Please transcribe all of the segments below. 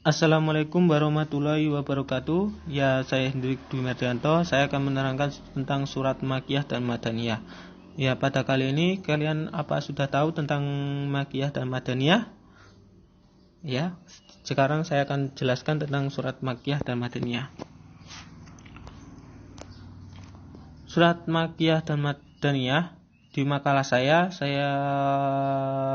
Assalamualaikum warahmatullahi wabarakatuh. Ya, saya Hendrik Dwi Mardianto. Saya akan menerangkan tentang surat Makkiyah dan Madaniyah. Ya, pada kali ini kalian apa sudah tahu tentang Makkiyah dan Madaniyah? Ya, sekarang saya akan jelaskan tentang surat Makkiyah dan Madaniyah. Surat Makkiyah dan Madaniyah di makalah saya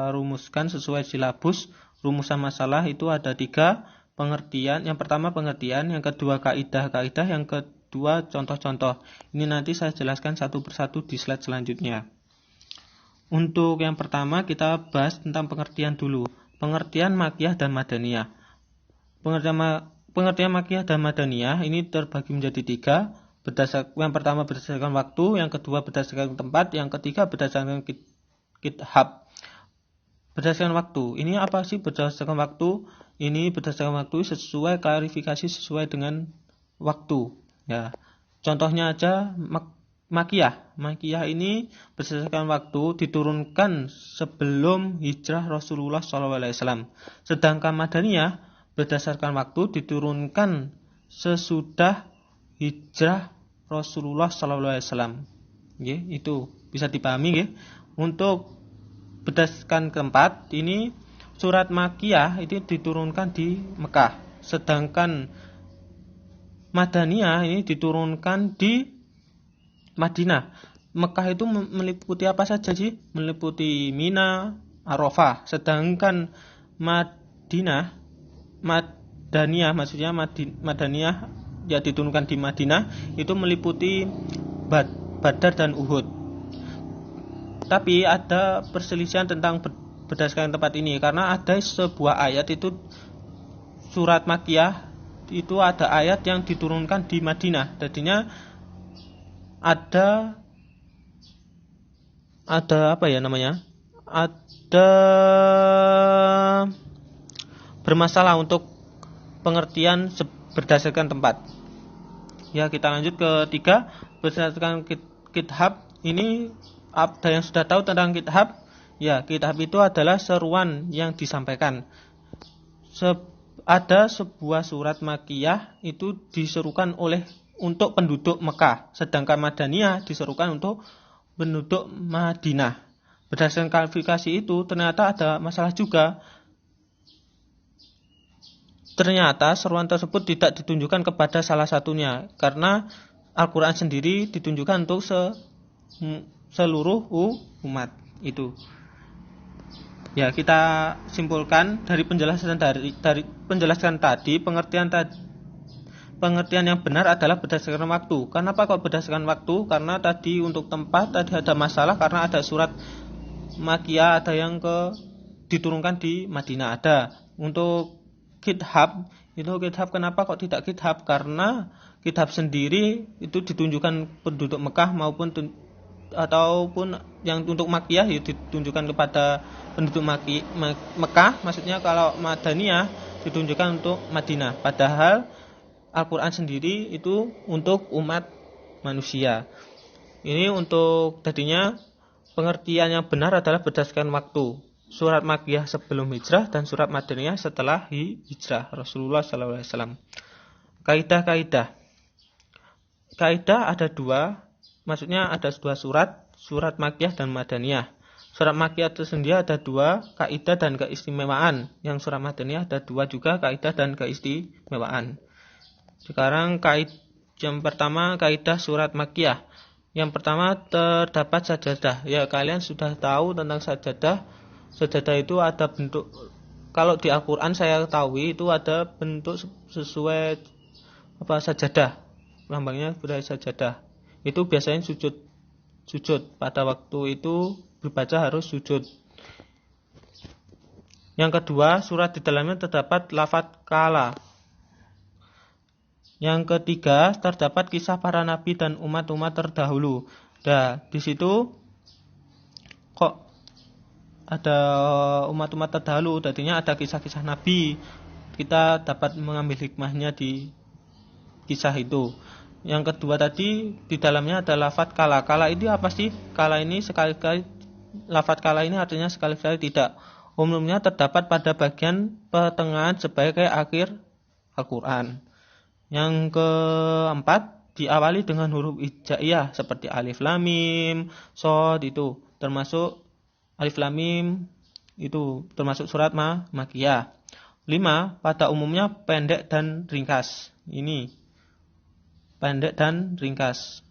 rumuskan sesuai silabus. Rumusan masalah itu ada 3. Pengertian, yang pertama pengertian, yang kedua kaidah-kaidah, yang kedua contoh-contoh. Ini nanti saya jelaskan satu persatu di slide selanjutnya. Untuk yang pertama kita bahas tentang pengertian dulu. Pengertian Makkiyah dan Madaniyah. Pengertian Makkiyah dan Madaniyah ini terbagi menjadi 3. Yang pertama berdasarkan waktu, yang kedua berdasarkan tempat, yang ketiga berdasarkan kitab. Berdasarkan waktu, ini apa sih berdasarkan waktu? Ini berdasarkan waktu sesuai klarifikasi sesuai dengan waktu. Ya, contohnya aja Makkiyah. Makkiyah ini berdasarkan waktu diturunkan sebelum hijrah Rasulullah SAW. Sedangkan Madaniyah berdasarkan waktu diturunkan sesudah hijrah Rasulullah SAW. Itu bisa dipahami. Untuk berdasarkan tempat, ini surat Makkiyah itu diturunkan di Mekah, sedangkan Madaniyah ini diturunkan di Madinah. Mekah itu meliputi apa saja sih? Meliputi Mina, Arafah. Sedangkan Madaniyah ya diturunkan di Madinah itu meliputi Badar dan Uhud. Tapi ada perselisihan tentang berdasarkan tempat ini, karena ada sebuah ayat itu surat Makkiyah itu ada ayat yang diturunkan di Madinah. Jadinya ada apa ya namanya? Ada bermasalah untuk pengertian berdasarkan tempat. Ya, kita lanjut ke 3. Berdasarkan kitab. Ini ada yang sudah tahu tentang kitab? Ya, kitab itu adalah seruan yang disampaikan. Ada sebuah surat Makkiyah itu diserukan untuk penduduk Mekah, sedangkan Madaniyah diserukan untuk penduduk Madinah. Berdasarkan klarifikasi itu ternyata ada masalah juga. Ternyata seruan tersebut tidak ditunjukkan kepada salah satunya, karena Al-Quran sendiri ditunjukkan untuk seluruh umat itu. Ya, kita simpulkan dari penjelasan tadi, pengertian yang benar adalah berdasarkan waktu. Kenapa kok berdasarkan waktu? Karena tadi untuk tempat tadi ada masalah, karena ada surat Makkiyah ada yang diturunkan di Madinah ada. Untuk kitab, kenapa kok tidak kitab? Karena kitab sendiri itu ditunjukkan penduduk Mekah ataupun yang untuk Makkiyah ya ditunjukkan kepada penduduk Mekah. Maksudnya kalau Madaniyah ditunjukkan untuk Madinah. Padahal Al-Quran sendiri itu untuk umat manusia. Ini untuk tadinya pengertian yang benar adalah berdasarkan waktu. Surat Makkiyah sebelum hijrah dan surat Madaniyah setelah hijrah Rasulullah SAW. Kaidah ada 2. Maksudnya ada 2 surat Makkiyah dan Madaniyah. Surat Makkiyah itu sendiri ada 2 kaidah dan keistimewaan. Yang surat Madaniyah ada 2 juga kaidah dan keistimewaan. Sekarang yang pertama kaidah surat Makkiyah. Yang pertama terdapat sajadah. Ya, kalian sudah tahu tentang sajadah. Sajadah itu ada bentuk, kalau di Al-Quran saya ketahui itu ada bentuk sesuai sajadah. Lambangnya berada sajadah. Itu biasanya sujud. Pada waktu itu berbaca harus sujud. Yang kedua, surat di dalamnya terdapat lafaz kala. Yang ketiga, terdapat kisah para nabi dan umat-umat terdahulu. Nah, di situ kok ada umat-umat terdahulu, tadinya ada kisah-kisah nabi. Kita dapat mengambil hikmahnya di kisah itu. Yang kedua tadi di dalamnya ada lafaz kala. Kala ini apa sih? Kala ini sekali-kali, lafaz kala ini artinya sekali-kali tidak. umumnya terdapat pada bagian pertengahan sebagai akhir Al-Quran. Yang keempat, diawali dengan huruf hijaiyah seperti alif lam mim, shad, itu termasuk alif lam mim, itu termasuk surat Makkiyah. 5, pada umumnya pendek dan ringkas. Ini pendek dan ringkas.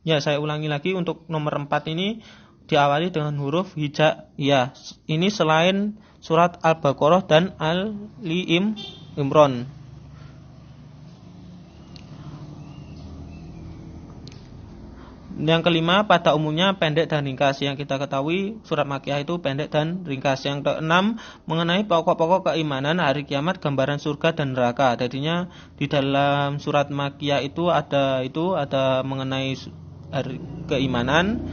Ya, saya ulangi lagi, untuk nomor 4 ini diawali dengan huruf hijaiyah. Ini selain surat Al-Baqarah dan Ali Imran. Yang kelima, pada umumnya pendek dan ringkas. Yang kita ketahui surat Makkiyah itu pendek dan ringkas. Yang keenam, mengenai pokok-pokok keimanan, hari kiamat, gambaran surga dan neraka. Jadinya di dalam surat Makkiyah itu ada mengenai hari keimanan,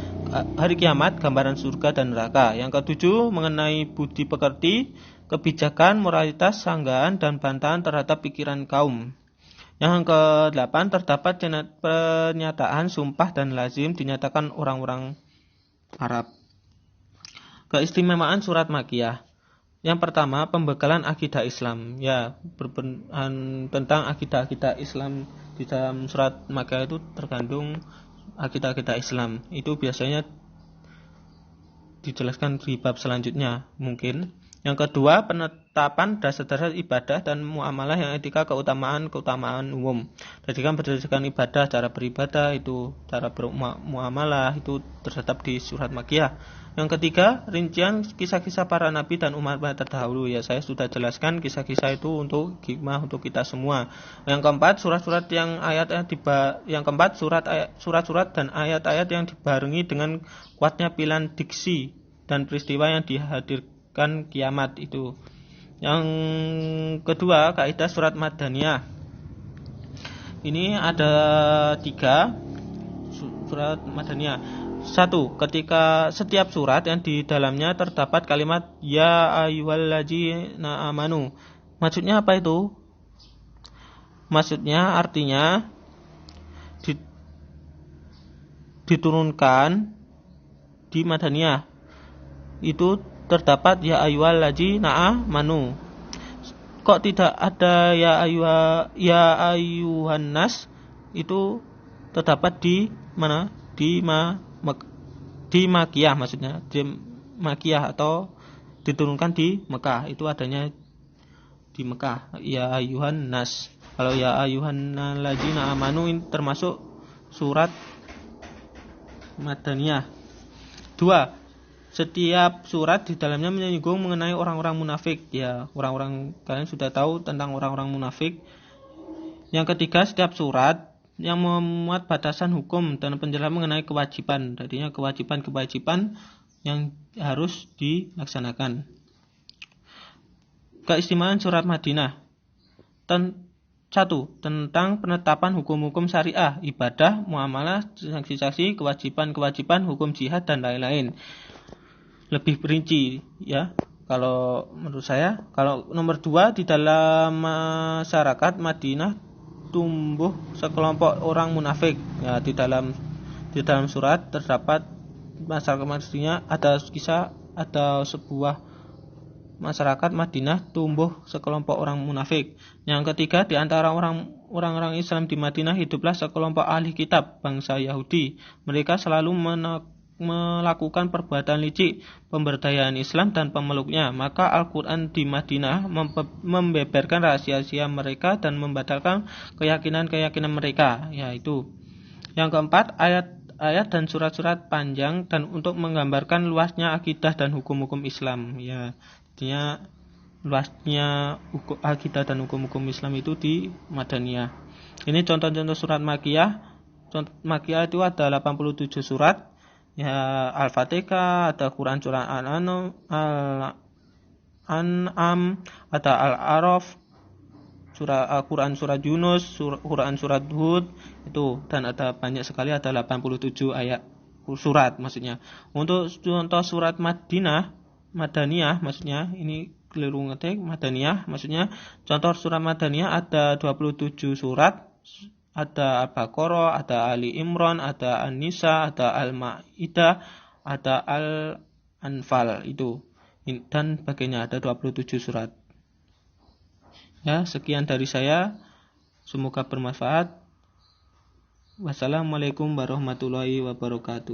hari kiamat, gambaran surga dan neraka. Yang ketujuh, mengenai budi pekerti, kebijakan, moralitas, sanggahan, dan bantahan terhadap pikiran kaum. Yang ke-8, terdapat pernyataan sumpah dan lazim dinyatakan orang-orang Arab. Keistimewaan surat Makkiyah. Yang pertama, pembekalan akidah Islam. Ya, tentang akidah-akidah Islam di dalam surat Makkiyah itu terkandung akidah-akidah Islam. Itu biasanya dijelaskan di bab selanjutnya mungkin. Yang kedua, penetapan dasar-dasar ibadah dan muamalah yang etika keutamaan umum. Jadi kan berdasarkan ibadah, cara beribadah, itu cara bermuamalah itu terdapat di surat Makkiyah. Yang ketiga, rincian kisah-kisah para nabi dan umat terdahulu. Ya, saya sudah jelaskan kisah-kisah itu untuk hikmah untuk kita semua. Yang keempat, surat-surat surat-surat dan ayat-ayat yang dibarengi dengan kuatnya pilihan diksi dan peristiwa yang dihadirkan kiamat itu. Yang kedua, kaidah surat Madaniyah. Ini ada 3 surat Madaniyah. 1. Ketika setiap surat yang di dalamnya terdapat kalimat ya ayyuhalladzina amanu. Maksudnya apa itu? Maksudnya artinya diturunkan di Madaniyah. Itu terdapat ya ayyuhalladzina amanu. Kok tidak ada ya ayyuhan nas? Itu terdapat di mana? Di Makkiyah, maksudnya di Makkiyah atau diturunkan di Mekah. Itu adanya di Mekah ya ayyuhan nas. Kalau ya ayyuhalladzina amanu ini termasuk surat Madaniyah. 2. Setiap surat di dalamnya menyinggung mengenai orang-orang munafik. Ya, kalian sudah tahu tentang orang-orang munafik. Yang ketiga, setiap surat yang memuat batasan hukum dan penjelasan mengenai kewajiban. Tadinya kewajiban yang harus dilaksanakan. Keistimewaan surat Madinah. 1. Tentang penetapan hukum-hukum syariah, ibadah, muamalah, saksi-saksi, kewajiban, hukum jihad dan lain-lain. Lebih perinci ya. Kalau menurut saya, kalau nomor 2, di dalam masyarakat Madinah tumbuh sekelompok orang munafik. Ya, di dalam surat terdapat masyarakat Madinah ada sebuah masyarakat Madinah tumbuh sekelompok orang munafik. Yang ketiga, di antara orang-orang Islam di Madinah hiduplah sekelompok ahli kitab bangsa Yahudi. Mereka selalu melakukan perbuatan licik, pemberdayaan Islam dan pemeluknya. Maka Al-Quran di Madinah membeberkan rahasia-rahasia mereka dan membatalkan keyakinan-keyakinan mereka. Yaitu yang keempat, ayat-ayat dan surat-surat panjang dan untuk menggambarkan luasnya akidah dan hukum-hukum Islam. Ya, artinya luasnya akidah dan hukum-hukum Islam itu di Madaniyah. Ini contoh-contoh surat Makkiyah. Makkiyah itu ada 87 surat. Ya, Al-Fatihah, ada Quran surah Al-An'am, ada Al-A'raf, Quran surat Yunus, Quran surat Hud itu, dan ada banyak sekali, ada 87 ayat surat maksudnya. Untuk contoh surat Madaniyah maksudnya, ini keliru ngetik, Madaniyah maksudnya contoh surat Madaniyah ada 27 surat. Ada Al-Baqarah, ada Ali Imran, ada An-Nisa, ada Al-Ma'idah, ada Al-Anfal itu. dan bagiannya ada 27 surat. Ya, sekian dari saya. Semoga bermanfaat. Wassalamualaikum warahmatullahi wabarakatuh.